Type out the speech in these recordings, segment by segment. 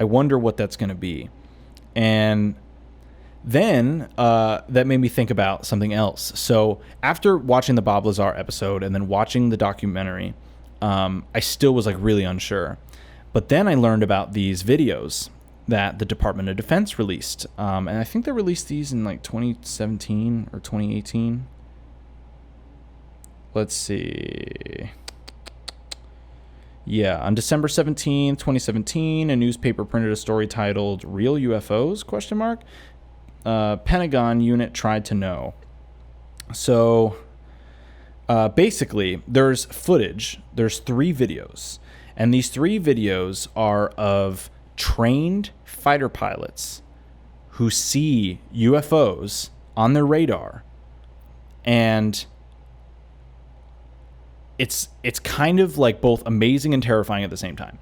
I wonder what that's going to be. And then that made me think about something else. So after watching the Bob Lazar episode and then watching the documentary, I still was like really unsure. But then I learned about these videos that the Department of Defense released. And I think they released these in like 2017 or 2018. Let's see. Yeah, on December 17th, 2017, a newspaper printed a story titled "Real UFOs?" ? Pentagon unit tried to know. So basically, there's footage. There's 3 videos. And these 3 videos are of trained fighter pilots who see UFOs on their radar. And it's kind of like both amazing and terrifying at the same time.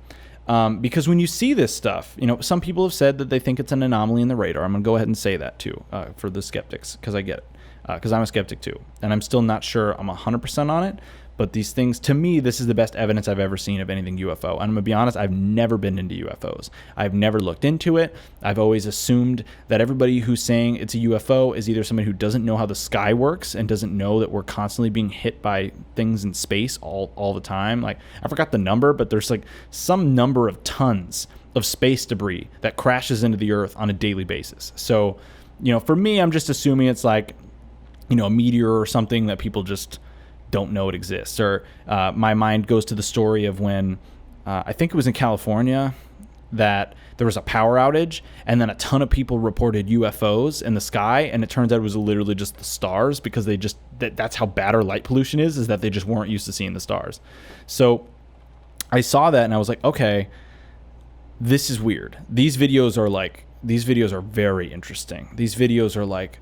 Because when you see this stuff, some people have said that they think it's an anomaly in the radar. I'm going to go ahead and say that too, for the skeptics, because I get it. Because I'm a skeptic too. And I'm still not sure I'm 100% on it. But these things, to me, this is the best evidence I've ever seen of anything UFO. And I'm going to be honest, I've never been into UFOs. I've never looked into it. I've always assumed that everybody who's saying it's a UFO is either somebody who doesn't know how the sky works and doesn't know that we're constantly being hit by things in space all the time. Like, I forgot the number, but there's like some number of tons of space debris that crashes into the Earth on a daily basis. So, for me, I'm just assuming it's like, a meteor or something that people just don't know it exists. Or my mind goes to the story of when I think it was in California that there was a power outage and then a ton of people reported UFOs in the sky, and it turns out it was literally just the stars, because they just that's how bad our light pollution is that they just weren't used to seeing the stars. So I saw that and I was like, okay, this is weird. These videos are very interesting. These videos are like,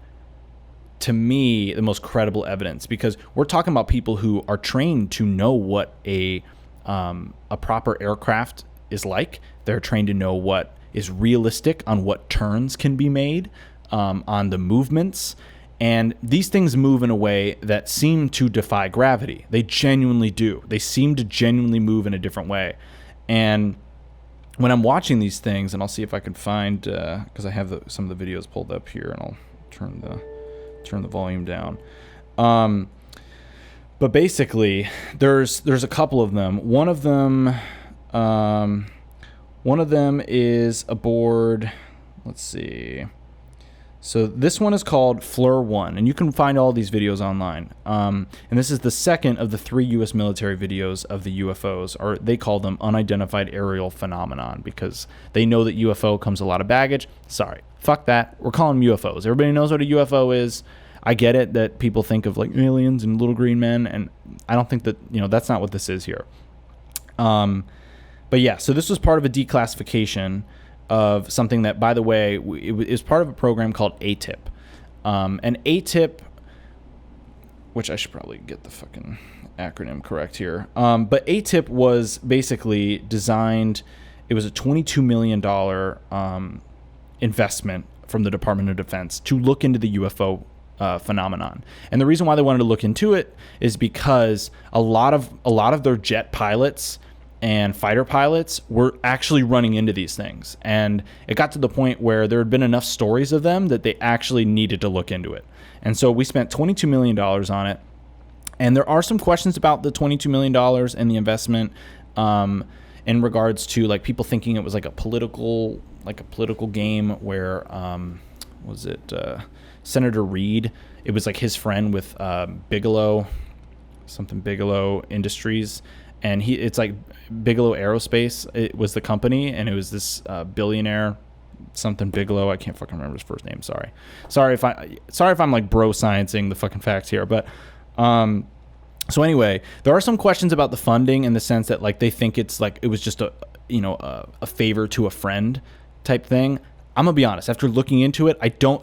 to me, the most credible evidence, because we're talking about people who are trained to know what a proper aircraft is like. They're trained to know what is realistic on what turns can be made, on the movements. And these things move in a way that seem to defy gravity. They genuinely do. They seem to genuinely move in a different way. And when I'm watching these things, and I'll see if I can find, because I have some of the videos pulled up here, and I'll turn the volume down. But basically, there's a couple of them. One of them is aboard. Let's see. So this one is called FLIR 1, and you can find all these videos online. And this is the second of the 3 U.S. military videos of the UFOs, or they call them unidentified aerial phenomenon, because they know that UFO comes a lot of baggage. Sorry, fuck that. We're calling them UFOs. Everybody knows what a UFO is. I get it that people think of like aliens and little green men, and I don't think that, that's not what this is here. But yeah, so this was part of a declassification of something that, by the way, it was part of a program called AATIP. And AATIP, which I should probably get the fucking acronym correct here. But AATIP was basically designed, it was a $22 million investment from the Department of Defense to look into the UFO phenomenon. And the reason why they wanted to look into it is because a lot of their jet pilots and fighter pilots were actually running into these things. And it got to the point where there had been enough stories of them that they actually needed to look into it. And so we spent $22 million on it. And there are some questions about the $22 million and the investment in regards to like people thinking it was like a political game where, Senator Reid, it was like his friend with Bigelow Industries. And it's like Bigelow Aerospace, it was the company, and it was this billionaire, something Bigelow. I can't fucking remember his first name. Sorry if I'm like bro sciencing the fucking facts here. But so anyway, there are some questions about the funding in the sense that like they think it's like it was just a favor to a friend type thing. I'm gonna be honest. After looking into it, I don't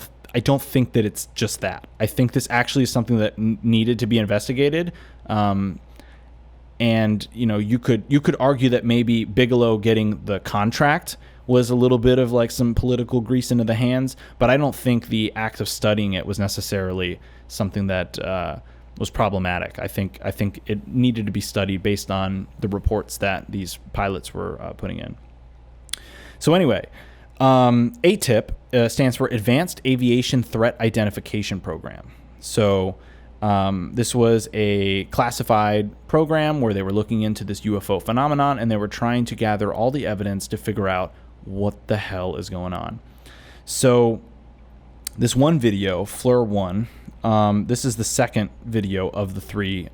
think that it's just that. I think this actually is something that needed to be investigated. And you could argue that maybe Bigelow getting the contract was a little bit of like some political grease into the hands, but I don't think the act of studying it was necessarily something that was problematic. I think it needed to be studied based on the reports that these pilots were putting in. So anyway, AATIP stands for Advanced Aviation Threat Identification Program. So this was a classified program where they were looking into this UFO phenomenon, and they were trying to gather all the evidence to figure out what the hell is going on. So this one video, Fleur 1, this is the second video of the three,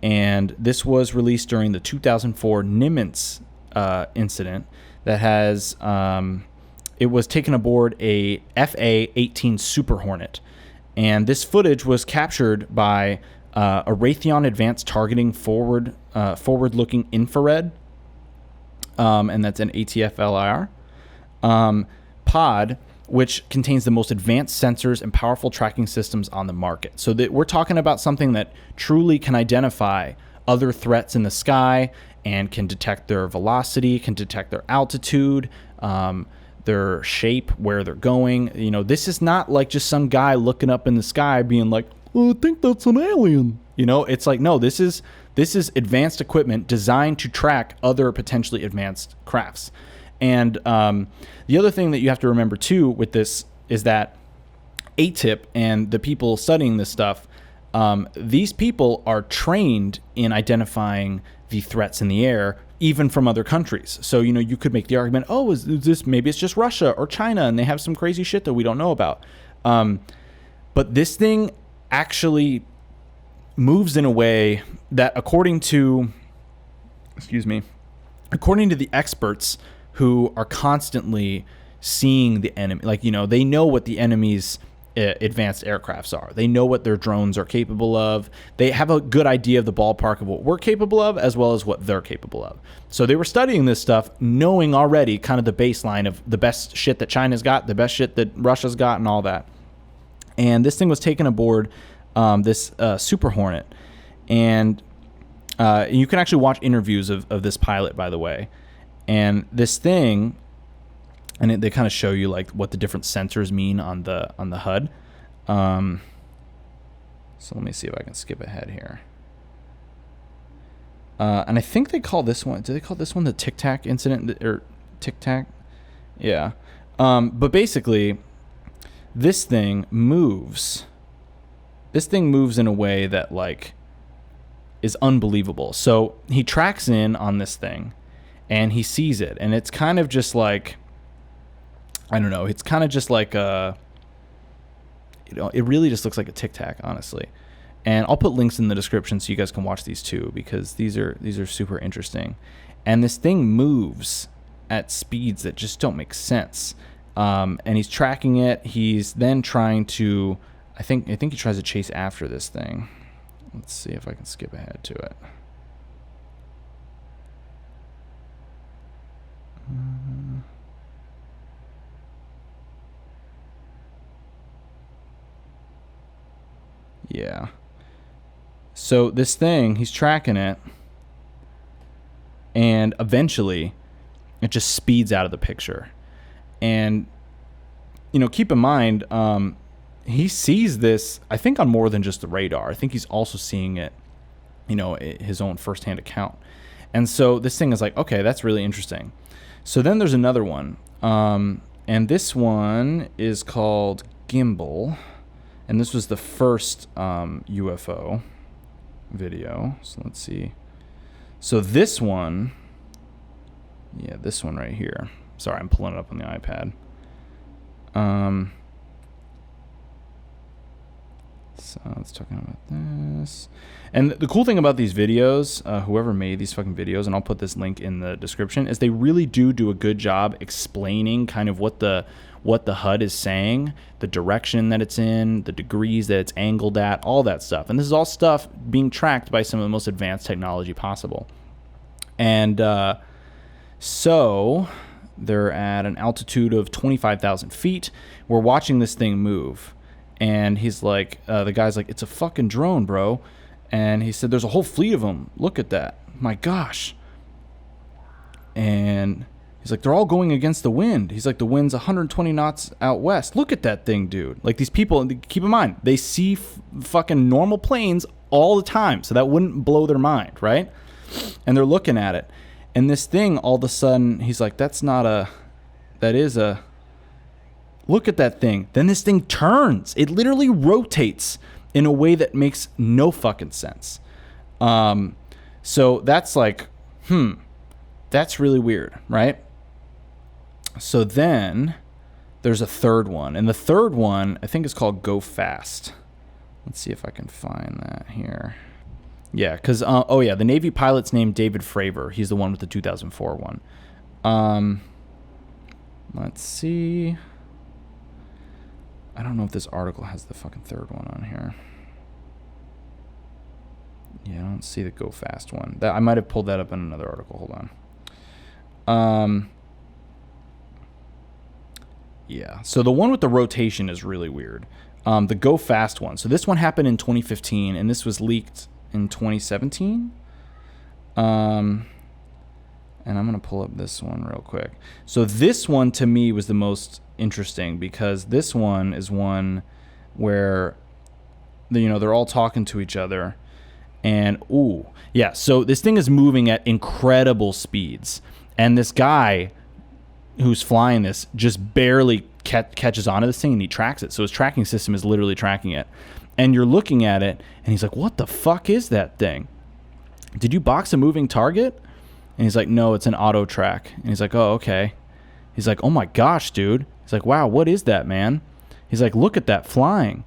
and this was released during the 2004 Nimitz incident that has, it was taken aboard a FA-18 Super Hornet. And this footage was captured by a Raytheon Advanced Targeting forward-looking infrared, and that's an ATFLIR, pod, which contains the most advanced sensors and powerful tracking systems on the market. So that we're talking about something that truly can identify other threats in the sky and can detect their velocity, can detect their altitude, their shape, where they're going. You know, this is not like just some guy looking up in the sky being like, oh, I think that's an alien. You know, it's like, no, this is advanced equipment designed to track other potentially advanced crafts. And the other thing that you have to remember too with this is that AATIP and the people studying this stuff, these people are trained in identifying the threats in the air, even from other countries. So, you know, you could make the argument, oh, is this, maybe it's just Russia or China and they have some crazy shit that we don't know about. But this thing actually moves in a way that according to the experts who are constantly seeing the enemy, like, you know, they know what the enemy's advanced aircrafts are. They know what their drones are capable of. They have a good idea of the ballpark of what we're capable of as well as what they're capable of. So they were studying this stuff, knowing already kind of the baseline of the best shit that China's got, the best shit that Russia's got, and all that. And this thing was taken aboard this Super Hornet. And you can actually watch interviews of this pilot, by the way. And this thing, and they kind of show you like what the different sensors mean on the HUD. So let me see if I can skip ahead here. And I think they call this one. Do they call this one the Tic Tac incident or Tic Tac? Yeah. But basically, this thing moves. This thing moves in a way that like is unbelievable. So he tracks in on this thing, and he sees it, and it's kind of just like, I don't know. It's kind of just like it really just looks like a Tic Tac, honestly. And I'll put links in the description so you guys can watch these too, because these are super interesting. And this thing moves at speeds that just don't make sense. And he's tracking it. He's then trying to, I think he tries to chase after this thing. Let's see if I can skip ahead to it. Yeah. So this thing, he's tracking it, and eventually it just speeds out of the picture. And, you know, keep in mind, he sees this, I think, on more than just the radar. I think he's also seeing it, you know, his own firsthand account. And so this thing is like, okay, that's really interesting. So then there's another one. And this one is called Gimbal. And this was the first UFO video. So let's see. So this one, yeah, this one right here. Sorry, I'm pulling it up on the iPad. So let's talk about this. And the cool thing about these videos, whoever made these fucking videos, and I'll put this link in the description, is they really do a good job explaining kind of what the HUD is saying, the direction that it's in, the degrees that it's angled at, all that stuff. And this is all stuff being tracked by some of the most advanced technology possible. And so they're at an altitude of 25,000 feet. We're watching this thing move. And he's like, the guy's like, it's a fucking drone, bro. And he said, there's a whole fleet of them. Look at that. My gosh. And he's like, they're all going against the wind. He's like, the wind's 120 knots out west. Look at that thing, dude. Like, these people, keep in mind, they see fucking normal planes all the time. So that wouldn't blow their mind, right? And they're looking at it. And this thing, all of a sudden, he's like, that is a, look at that thing. Then this thing turns. It literally rotates in a way that makes no fucking sense. So that's like, that's really weird, right? So then there's a third one. And the third one, I think, is called Go Fast. Let's see if I can find that here. Yeah, because, the Navy pilot's named David Fravor. He's the one with the 2004 one. Let's see. I don't know if this article has the fucking third one on here. Yeah, I don't see the Go Fast one. I might have pulled that up in another article. Hold on. Yeah, so the one with the rotation is really weird. The Go Fast one. So this one happened in 2015, and this was leaked in 2017. And I'm going to pull up this one real quick. So this one, to me, was the most interesting because this one is one where, they're all talking to each other. And, so this thing is moving at incredible speeds. And this guy who's flying this just barely catches onto this thing, and he tracks it. So his tracking system is literally tracking it. And you're looking at it, and he's like, what the fuck is that thing? Did you box a moving target? And he's like, no, it's an auto track. And he's like, oh, okay. He's like, oh my gosh, dude. He's like, wow, what is that, man? He's like, look at that flying.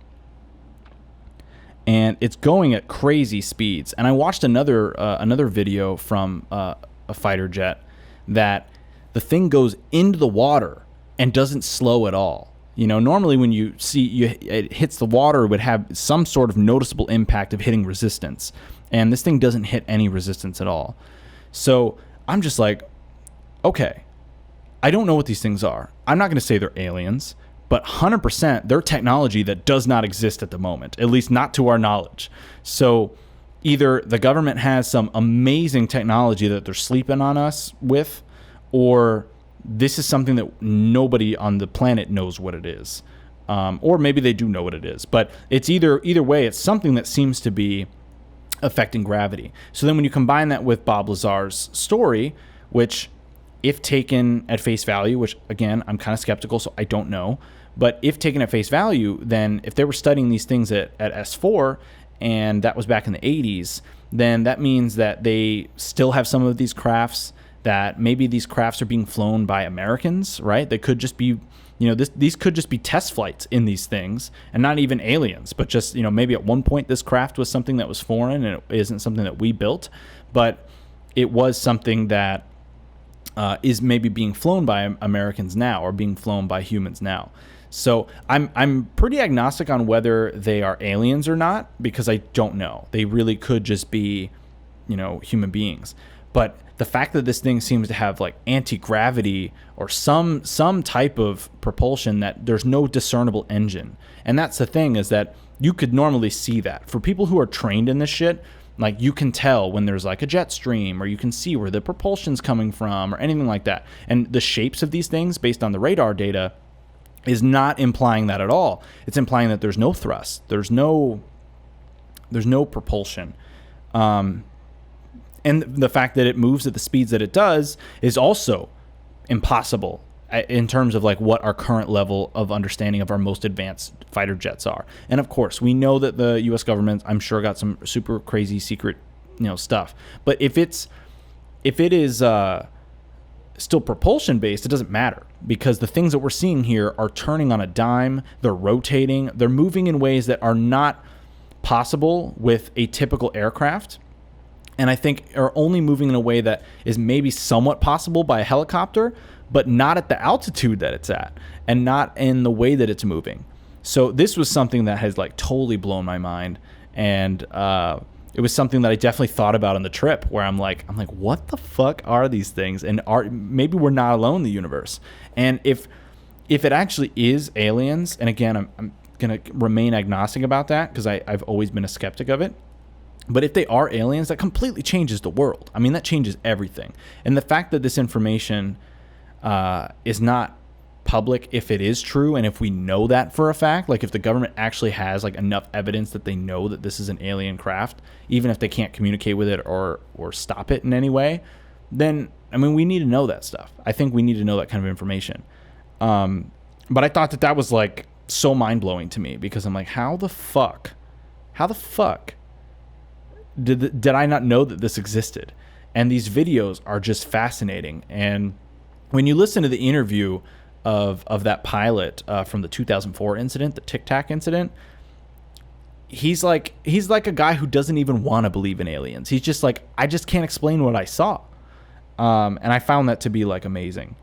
And it's going at crazy speeds. And I watched another video from a fighter jet that the thing goes into the water and doesn't slow at all. Normally when you see it hits the water, it would have some sort of noticeable impact of hitting resistance. And this thing doesn't hit any resistance at all. So I'm just like, okay, I don't know what these things are. I'm not going to say they're aliens, but 100% they're technology that does not exist at the moment, at least not to our knowledge. So either the government has some amazing technology that they're sleeping on us with, or this is something that nobody on the planet knows what it is. Or maybe they do know what it is. But it's either way, it's something that seems to be affecting gravity. So then when you combine that with Bob Lazar's story, which if taken at face value, which again, I'm kind of skeptical, so I don't know, but if taken at face value, then if they were studying these things at S4, and that was back in the 80s, then that means that they still have some of these crafts, that maybe these crafts are being flown by Americans, right? They could just be, these could just be test flights in these things, and not even aliens, but just, maybe at one point this craft was something that was foreign and it isn't something that we built, but it was something that is maybe being flown by Americans now, or being flown by humans now. So I'm pretty agnostic on whether they are aliens or not, because I don't know. They really could just be, human beings. But the fact that this thing seems to have like anti-gravity or some type of propulsion, that there's no discernible engine. And that's the thing, is that you could normally see that. For people who are trained in this shit, like, you can tell when there's like a jet stream, or you can see where the propulsion's coming from, or anything like that. And the shapes of these things based on the radar data is not implying that at all. It's implying that there's no thrust. There's no propulsion. And the fact that it moves at the speeds that it does is also impossible in terms of like what our current level of understanding of our most advanced fighter jets are. And of course, we know that the U.S. government, I'm sure, got some super crazy secret, stuff. But if it is still propulsion based, it doesn't matter, because the things that we're seeing here are turning on a dime. They're rotating. They're moving in ways that are not possible with a typical aircraft. And I think are only moving in a way that is maybe somewhat possible by a helicopter, but not at the altitude that it's at, and not in the way that it's moving. So this was something that has like totally blown my mind. And it was something that I definitely thought about on the trip, where I'm like, what the fuck are these things? And maybe we're not alone in the universe. And if it actually is aliens, and again, I'm going to remain agnostic about that, because I've always been a skeptic of it. But if they are aliens, that completely changes the world. I mean, that changes everything. And the fact that this information is not public, if it is true, and if we know that for a fact, like if the government actually has like enough evidence that they know that this is an alien craft, even if they can't communicate with it or stop it in any way, then, I mean, we need to know that stuff. I think we need to know that kind of information. But I thought that was like so mind-blowing to me, because I'm like, how the fuck did I not know that this existed? And these videos are just fascinating. And when you listen to the interview of that pilot from the 2004 incident, the Tic Tac incident, he's like a guy who doesn't even want to believe in aliens. He's just like, I just can't explain what I saw. And I found that to be like amazing.